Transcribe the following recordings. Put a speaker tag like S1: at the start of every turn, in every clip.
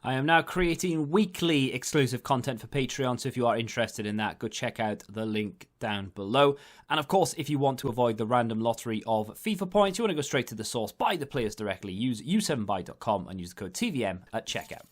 S1: I am now creating weekly exclusive content for Patreon, so if you are interested in that, go check out the link down below. And of course, if you want to avoid the random lottery of FIFA points, you want to go straight to the source, buy the players directly, use u7buy.com and use the code TVM at checkout.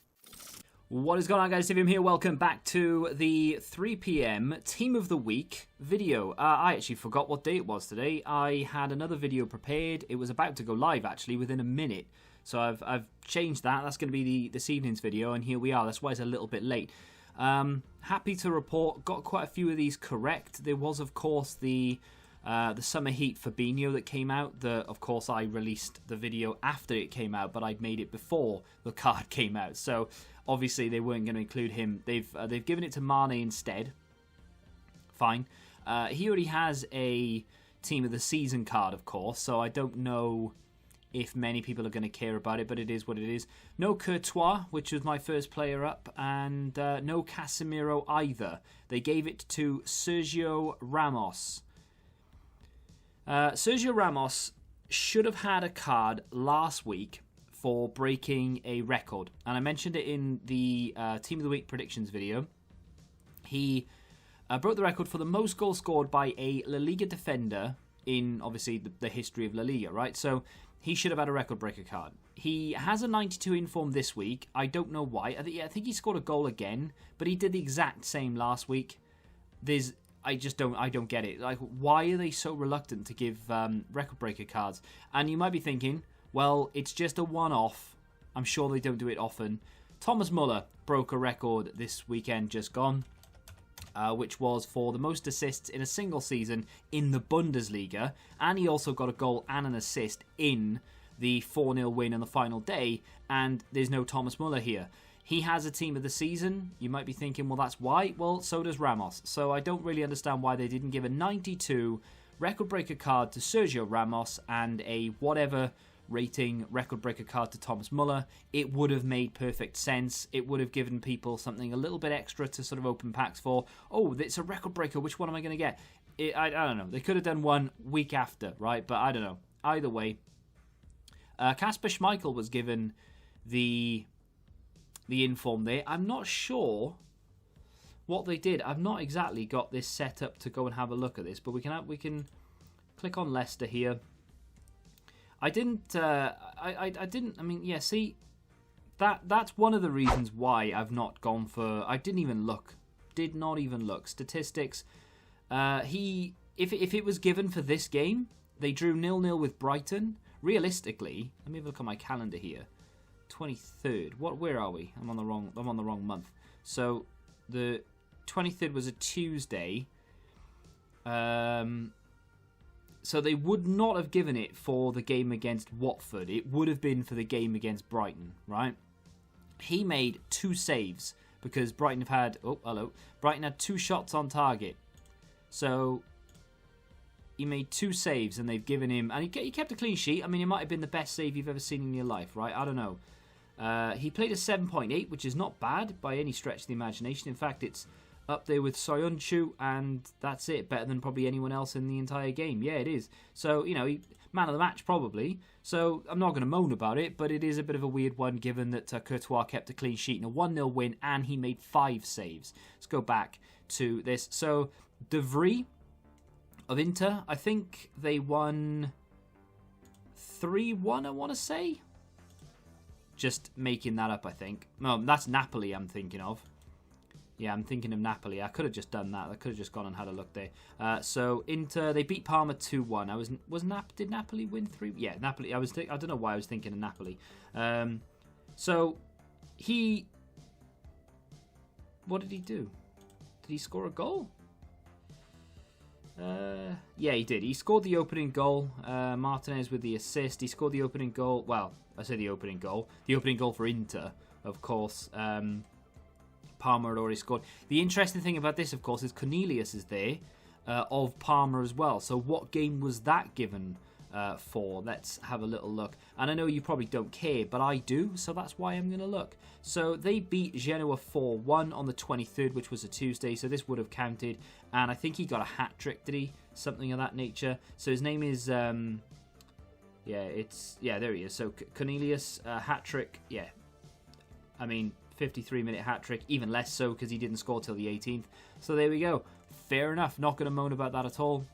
S1: What is going on, guys? TVM here. Welcome back to the 3 PM Team of the Week video. I actually forgot what day it was today. I had another video prepared. It was about to go live, actually, within a minute. So I've changed that. That's going to be this evening's video, and here we are. That's why it's a little bit late. Happy to report, got quite a few of these correct. There was, of course, the Summer Heat Fabinho that came out. Of course, I released the video after it came out, but I'd made it before the card came out. So obviously they weren't going to include him. They've given it to Mane instead. Fine. He already has a Team of the Season card, of course, so I don't know if many people are going to care about it, but it is what it is. No Courtois, which was my first player up, and no Casemiro either. They gave it to Sergio Ramos. Sergio Ramos should have had a card last week for breaking a record, and I mentioned it in the Team of the Week predictions video. He broke the record for the most goals scored by a La Liga defender in, obviously, the history of La Liga, right? So he should have had a record breaker card. He has a 92 in form this week. I don't know why. I think he scored a goal again, but he did the exact same last week. I don't get it. Like, why are they so reluctant to give record breaker cards? And you might be thinking, well, it's just a one-off. I'm sure they don't do it often. Thomas Muller broke a record this weekend just gone, which was for the most assists in a single season in the Bundesliga, and he also got a goal and an assist in the 4-0 win on the final day, and there's no Thomas Muller here. He has a Team of the Season. You might be thinking, well, that's why. Well, so does Ramos. So I don't really understand why they didn't give a 92 record breaker card to Sergio Ramos and a whatever rating record breaker card to Thomas Muller. It would have made perfect sense. It would have given people something a little bit extra to sort of open packs for. Oh, it's a record breaker. Which one am I going to get? I don't know. They could have done one week after, right? But I don't know. Either way, Kasper Schmeichel was given the inform there. I'm not sure what they did. I've not exactly got this set up to go and have a look at this, but we can click on Leicester here. I didn't. I mean, yeah. See, that's one of the reasons why I've not gone for. I didn't even look. Did not even look. Statistics. If it was given for this game, they drew 0-0 with Brighton. Realistically, let me have a look at my calendar here. 23rd. Where are we? I'm on the wrong month. So the 23rd was a Tuesday. So they would not have given it for the game against Watford. It would have been for the game against Brighton, right? He made 2 saves because Brighton had... Oh, hello. Brighton had 2 shots on target. So he made 2 saves and they've given him... And he kept a clean sheet. I mean, it might have been the best save you've ever seen in your life, right? I don't know. He played a 7.8, which is not bad by any stretch of the imagination. In fact, it's up there with Soyuncu, and that's it. Better than probably anyone else in the entire game. Yeah, it is. So, you know, man of the match probably. So I'm not going to moan about it, but it is a bit of a weird one given that Courtois kept a clean sheet in a 1-0 win, and he made 5 saves. Let's go back to this. So De Vrij of Inter, I think they won 3-1, I want to say. Just making that up, I think. No, that's Napoli I'm thinking of. Yeah, I'm thinking of Napoli. I could have just done that. I could have just gone and had a look there. So Inter, they beat Parma 2-1. Did Napoli win 3? Yeah, Napoli. I don't know why I was thinking of Napoli. So what did he do? Did he score a goal? Yeah, he did. He scored the opening goal. Martinez with the assist. He scored the opening goal. Well, I say the opening goal. The opening goal for Inter, of course. Parma had already scored. The interesting thing about this, of course, is Cornelius is there of Parma as well. So what game was that given for? Let's have a little look. And I know you probably don't care, but I do, so that's why I'm going to look. So they beat Genoa 4-1 on the 23rd, which was a Tuesday, so this would have counted. And I think he got a hat-trick, did he? Something of that nature. So his name is... there he is. So Cornelius, hat-trick, yeah. I mean, 53-minute hat-trick, even less so because he didn't score till the 18th. So there we go. Fair enough. Not going to moan about that at all.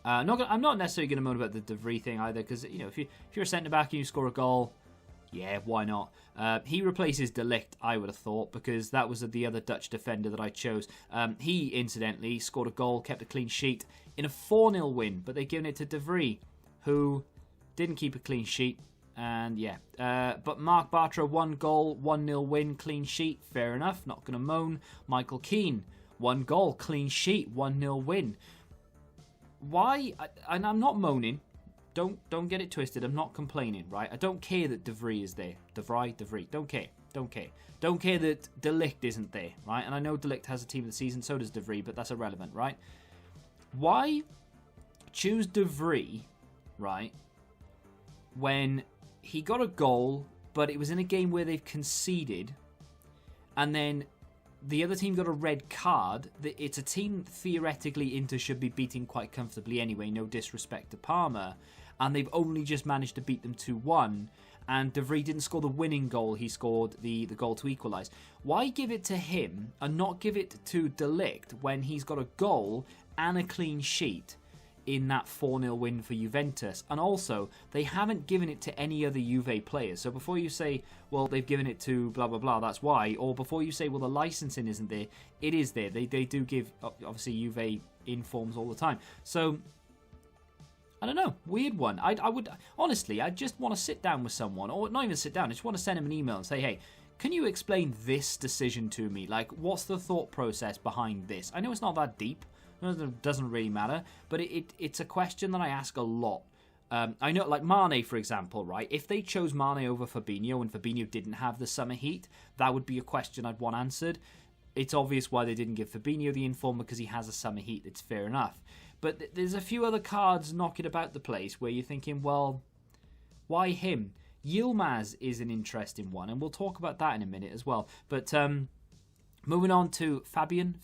S1: I'm not necessarily going to moan about the De Vries thing either, because if you're a centre-back and you score a goal, yeah, why not? He replaces De Ligt, I would have thought, because that was the other Dutch defender that I chose. He, incidentally, scored a goal, kept a clean sheet in a 4-0 win, but they've given it to De Vries, who didn't keep a clean sheet. And yeah, but Mark Bartra, 1 goal, 1-0 win, clean sheet, fair enough, not going to moan. Michael Keane, 1 goal, clean sheet, 1-0 win. Why? And I'm not moaning. Don't get it twisted. I'm not complaining, right? I don't care that De Vries is there. De Vries. Don't care. Don't care that De Ligt isn't there, right? And I know De Ligt has a team of the season, so does De Vries, but that's irrelevant, right? Why choose De Vries, right, when he got a goal, but it was in a game where they've conceded, and then the other team got a red card? It's a team theoretically Inter should be beating quite comfortably anyway, no disrespect to Parma, and they've only just managed to beat them 2-1, and De Vries didn't score the winning goal, he scored the goal to equalise. Why give it to him and not give it to De Ligt when he's got a goal and a clean sheet in that 4-0 win for Juventus? And also, they haven't given it to any other Juve players. So before you say, well, they've given it to blah, blah, blah, that's why. Or before you say, well, the licensing isn't there, it is there. They do give, obviously, Juve informs all the time. So, I don't know. Weird one. I would, honestly, I just want to sit down with someone, or not even sit down, I just want to send him an email and say, hey, can you explain this decision to me? Like, what's the thought process behind this? I know it's not that deep. It doesn't really matter, but it's a question that I ask a lot. I know, like Mane, for example, right? If they chose Mane over Fabinho and Fabinho didn't have the summer heat, that would be a question I'd want answered. It's obvious why they didn't give Fabinho the inform, because he has a summer heat. It's fair enough. But there's a few other cards knocking about the place where you're thinking, well, why him? Yilmaz is an interesting one, and we'll talk about that in a minute as well. But moving on to Fabian,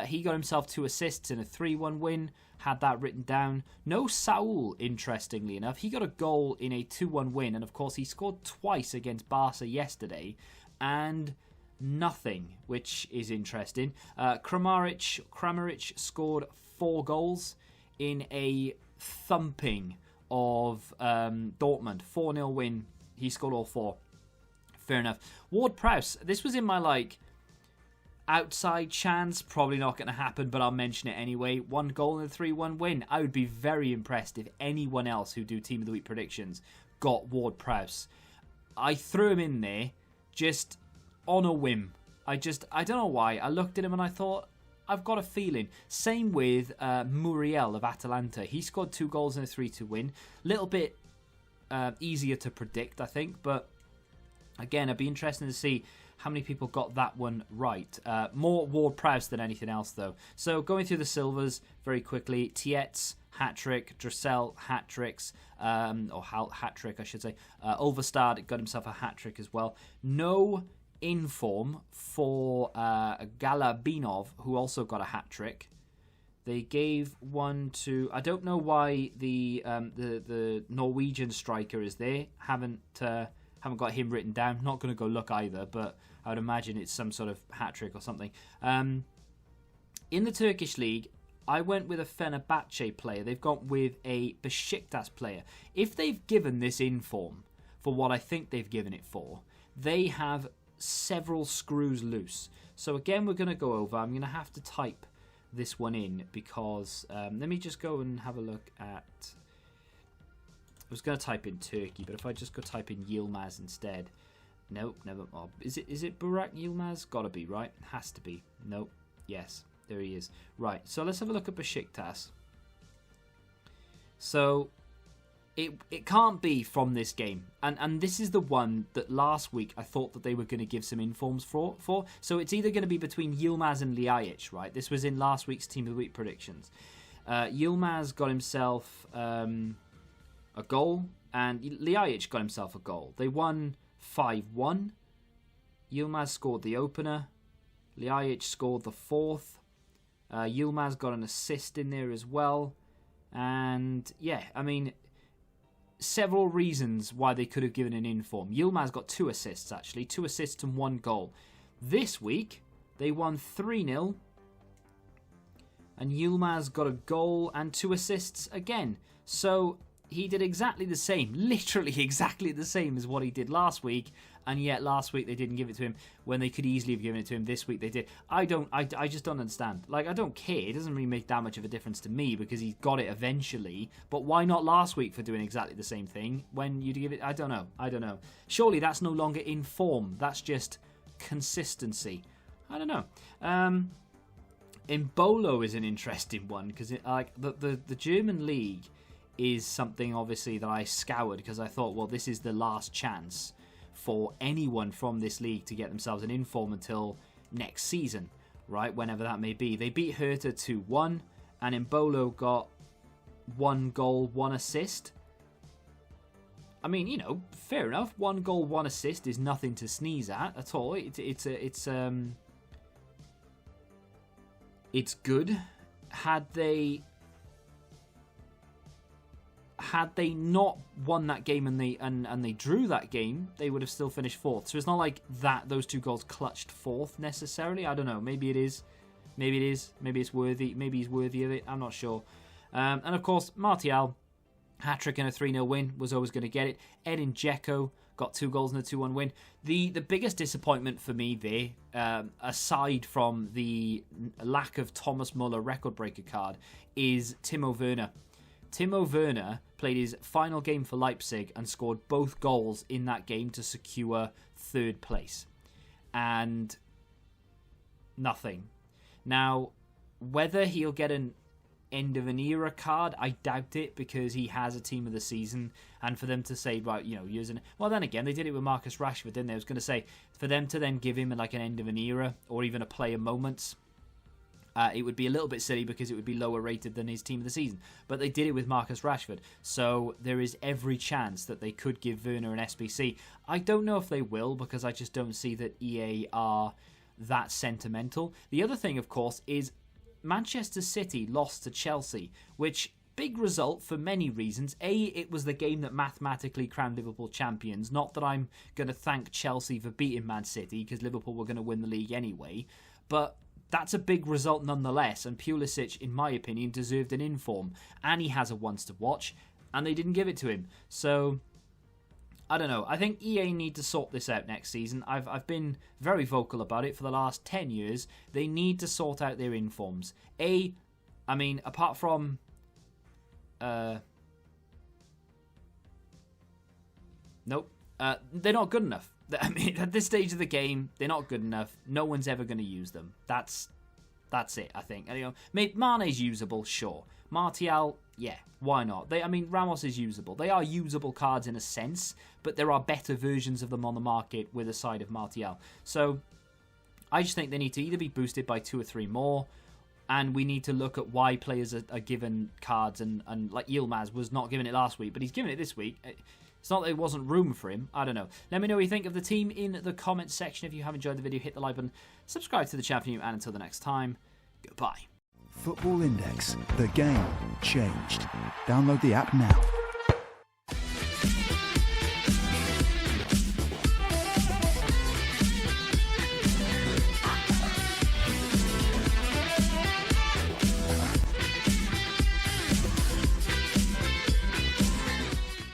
S1: he got himself 2 assists in a 3-1 win, had that written down. No Saul, interestingly enough. He got a goal in a 2-1 win, and of course he scored twice against Barca yesterday, and nothing, which is interesting. Kramaric scored 4 goals in a thumping of Dortmund. 4-0 win. He scored all 4. Fair enough. Ward-Prowse, this was in my, outside chance, probably not going to happen, but I'll mention it anyway. 1 goal in a 3-1 win. I would be very impressed if anyone else who do Team of the Week predictions got Ward-Prowse. I threw him in there just on a whim. I don't know why. I looked at him and I thought, I've got a feeling. Same with Muriel of Atalanta. He scored 2 goals in a 3-2 win. Little bit easier to predict, I think, but again, it'd be interesting to see how many people got that one right. More Ward-Prowse than anything else, though. So going through the silvers very quickly. Tietz, hat-trick. Dressel, hat-tricks. Or hat-trick, I should say. Ulvestad got himself a hat-trick as well. No inform for Galabinov, who also got a hat-trick. They gave one to... I don't know why the Norwegian striker is there. Haven't got him written down. Not going to go look either, but I would imagine it's some sort of hat-trick or something. In the Turkish league, I went with a Fenerbahce player. They've gone with a Besiktas player. If they've given this inform for what I think they've given it for, they have several screws loose. So again, we're going to go over. I'm going to have to type this one in because... let me just go and have a look at... I was going to type in Turkey, but if I just go type in Yilmaz instead... Nope, never. Oh, is it Burak Yilmaz? Gotta be, right? Has to be. Nope. Yes, there he is. Right, so let's have a look at Besiktas. So, it can't be from this game. And this is the one that last week I thought that they were going to give some informs for. So it's either going to be between Yilmaz and Ljajic, right? This was in last week's Team of the Week predictions. Yilmaz got himself a goal, and Ljajic got himself a goal. They won 5-1. Yilmaz scored the opener. Ljajic scored the 4th. Yilmaz got an assist in there as well. And, yeah, I mean, several reasons why they could have given an inform. Yilmaz got 2 assists, actually. 2 assists and 1 goal. This week, they won 3-0. And Yilmaz got a goal and 2 assists again. So he did exactly the same, literally exactly the same as what he did last week. And yet last week they didn't give it to him when they could easily have given it to him. This week they did. I just don't understand. Like, I don't care. It doesn't really make that much of a difference to me because he got it eventually. But why not last week for doing exactly the same thing when you give it? I don't know. Surely that's no longer in form. That's just consistency. I don't know. Embolo is an interesting one because like the German league is something obviously that I scoured because I thought, well, this is the last chance for anyone from this league to get themselves an inform until next season, right? Whenever that may be. They beat Hertha 2-1 and Embolo got 1 goal, 1 assist. I mean, you know, fair enough. 1 goal, 1 assist is nothing to sneeze at all. It's good. Had they not won that game and they drew that game, they would have still finished 4th. So it's not like that those 2 goals clutched 4th necessarily. I don't know. Maybe it is. Maybe it is. Maybe it's worthy. Maybe he's worthy of it. I'm not sure. And of course, Martial, hat-trick and a 3-0 win, was always going to get it. Edin Dzeko got 2 goals and a 2-1 win. The biggest disappointment for me there, aside from the lack of Thomas Muller record breaker card, is Timo Werner. Timo Werner played his final game for Leipzig and scored both goals in that game to secure 3rd place. And nothing. Now, whether he'll get an end of an era card, I doubt it because he has a team of the season. And for them to say, right, you know, using, well, then again, they did it with Marcus Rashford, didn't they? I was going to say, for them to then give him like an end of an era or even a player moments, it would be a little bit silly because it would be lower rated than his team of the season. But they did it with Marcus Rashford. So there is every chance that they could give Werner an SBC. I don't know if they will because I just don't see that EA are that sentimental. The other thing, of course, is Manchester City lost to Chelsea, which, big result for many reasons. A, it was the game that mathematically crowned Liverpool champions. Not that I'm going to thank Chelsea for beating Man City because Liverpool were going to win the league anyway. But that's a big result nonetheless, and Pulisic, in my opinion, deserved an inform. And he has a once to watch, and they didn't give it to him. So, I don't know. I think EA need to sort this out next season. I've been very vocal about it for the last 10 years. They need to sort out their informs. I mean, apart from... nope. They're not good enough. I mean, at this stage of the game, they're not good enough. No one's ever going to use them. That's it, I think. And, you know, Mane's usable, sure. Martial, yeah, why not? Ramos is usable. They are usable cards in a sense, but there are better versions of them on the market with a side of Martial. So, I just think they need to either be boosted by 2 or 3 more, and we need to look at why players are given cards, and like Yilmaz was not given it last week, but he's given it this week. It's not that there wasn't room for him. I don't know. Let me know what you think of the team in the comments section. If you have enjoyed the video, hit the like button, subscribe to the channel, and until the next time, goodbye.
S2: Football Index. The game changed. Download the app now.